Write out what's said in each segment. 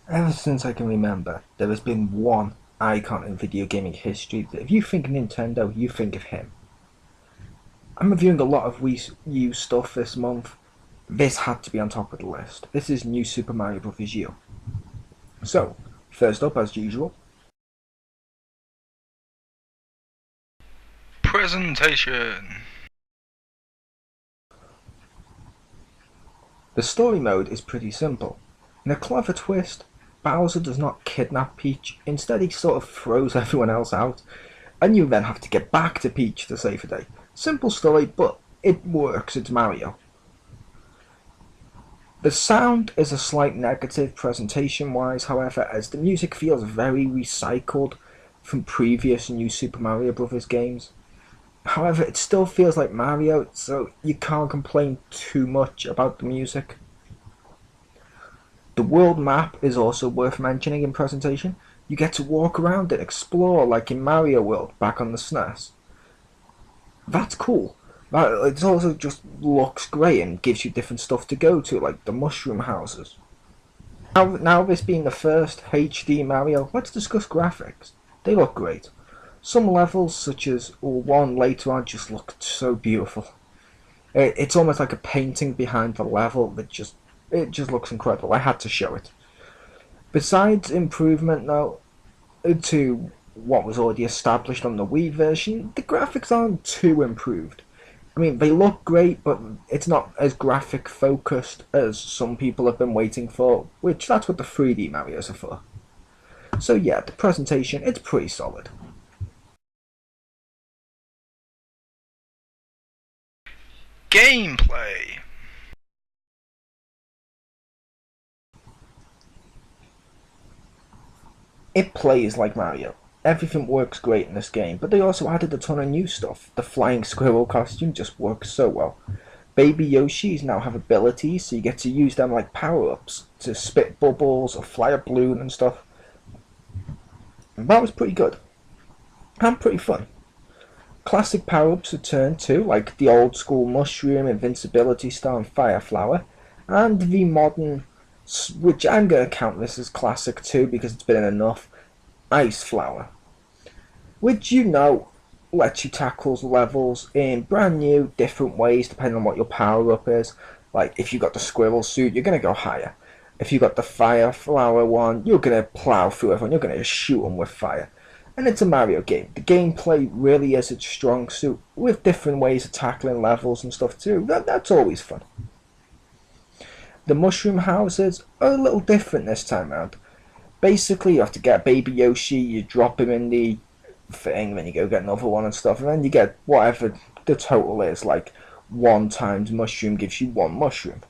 Ever since I can remember, there has been one icon in video gaming history that if you think Nintendo, you think of him. I'm reviewing a lot of Wii U stuff this month. This had to be on top of the list. This is New Super Mario Bros. U. So, first up, as usual, Presentation. the story mode is pretty simple. In a clever twist, Bowser does not kidnap Peach, instead he sort of throws everyone else out, and you then have to get back to Peach to save the day. Simple story, but it works, it's Mario. The sound is a slight negative presentation-wise, however, as the music feels very recycled from previous New Super Mario Bros. Games. However, it still feels like Mario, so you can't complain too much about the music. The world map is also worth mentioning in presentation. You get to walk around and explore like in Mario World back on the SNES. That's cool. It also just looks great and gives you different stuff to go to, like the mushroom houses. Now this being the first HD Mario, let's discuss graphics. They look great. Some levels, such as one later on, just look so beautiful. It's almost like a painting behind the level that just looks incredible. I had to show it. Besides improvement though to what was already established on the Wii version, the graphics aren't too improved. I mean, they look great, but it's not as graphic focused as some people have been waiting for, which that's what the 3D Marios are for. So yeah, the presentation, it's pretty solid. Gameplay. It plays like Mario. Everything works great in this game, but they also added a ton of new stuff. The flying squirrel costume just works so well. Baby Yoshis now have abilities, so you get to use them like power-ups to spit bubbles or fly a balloon and stuff. And that was pretty good. And pretty fun. Classic power-ups return too, like the old school mushroom, invincibility star and fire flower, and the modern, which I'm going to count this as classic too because it's been enough, ice flower. Which lets you tackle levels in brand new, different ways depending on what your power-up is. Like if you got the squirrel suit, you're going to go higher. If you got the fire flower one, you're going to plow through everyone, you're going to shoot them with fire. And it's a Mario game. The gameplay really is its strong suit, with different ways of tackling levels and stuff too. That's always fun. The mushroom houses are a little different this time around. Basically, you have to get Baby Yoshi, you drop him in the thing, then you go get another one and stuff, and then you get whatever the total is, like 1 times mushroom gives you 1 mushroom.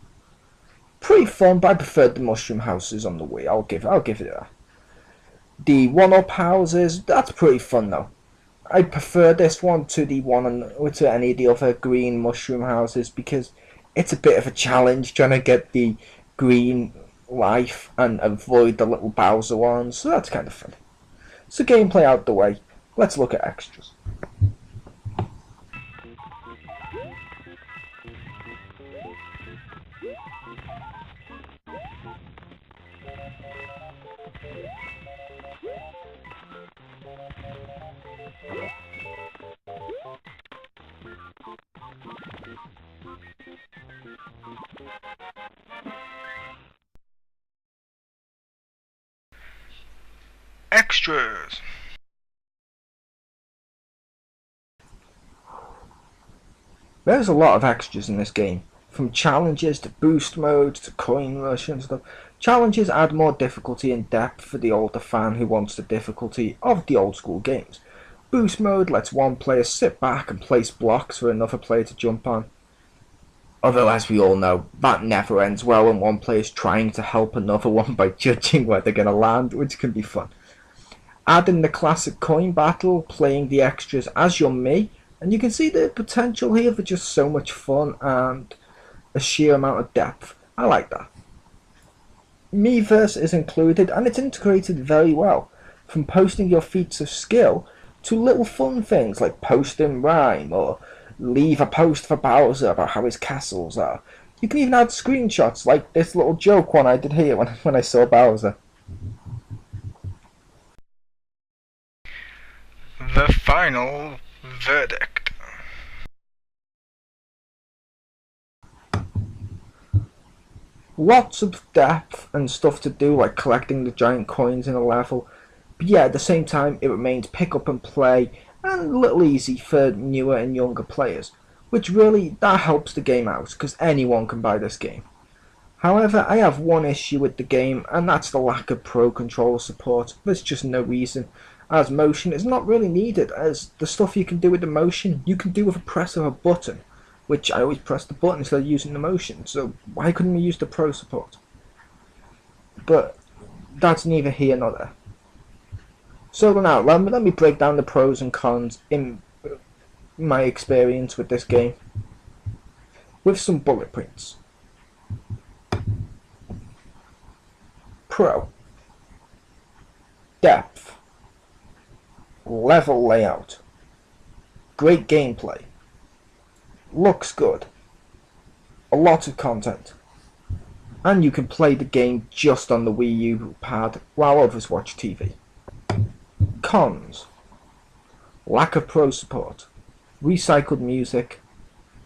Pretty fun, but I preferred the mushroom houses on the Wii. I'll give it that. The one-up houses, that's pretty fun though. I prefer this one to to any of the other green mushroom houses because it's a bit of a challenge trying to get the green life and avoid the little Bowser ones, so that's kind of fun. So gameplay out the way, let's look at extras. Extras. There's a lot of extras in this game, from challenges to boost modes to coin rush and stuff. Challenges add more difficulty and depth for the older fan who wants the difficulty of the old school games. Boost mode lets one player sit back and place blocks for another player to jump on. Although, as we all know, that never ends well when one player is trying to help another one by judging where they're going to land, which can be fun. Add in the classic coin battle, playing the extras as your me, and you can see the potential here for just so much fun and a sheer amount of depth. I like that. Miiverse is included and it's integrated very well, from posting your feats of skill to little fun things like posting rhyme or leave a post for Bowser about how his castles are. You can even add screenshots like this little joke one I did here when I saw Bowser. The final verdict. Lots of depth and stuff to do, like collecting the giant coins in a level, but yeah, at the same time it remains pick up and play and a little easy for newer and younger players, which really that helps the game out because anyone can buy this game. However, I have one issue with the game, and that's the lack of Pro Controller support. There's just no reason, as motion is not really needed, as the stuff you can do with the motion, you can do with a press of a button, which I always press the button instead of using the motion, so why couldn't we use the Pro support? But that's neither here nor there. So now, let me break down the pros and cons in my experience with this game, with some bullet points. Pro. Depth. Level layout. Great gameplay. Looks good. A lot of content. And you can play the game just on the Wii U pad while others watch TV. Cons. Lack of pro support. Recycled music.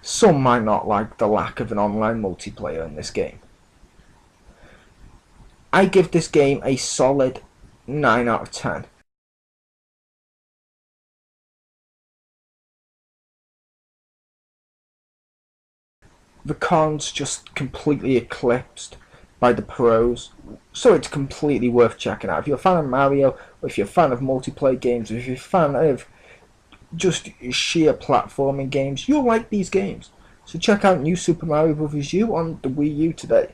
Some might not like the lack of an online multiplayer in this game. I give this game a solid 9 out of 10. The cons just completely eclipsed by the pros, so it's completely worth checking out. If you're a fan of Mario, or if you're a fan of multiplayer games, or if you're a fan of just sheer platforming games, you'll like these games. So check out New Super Mario Bros. U on the Wii U today.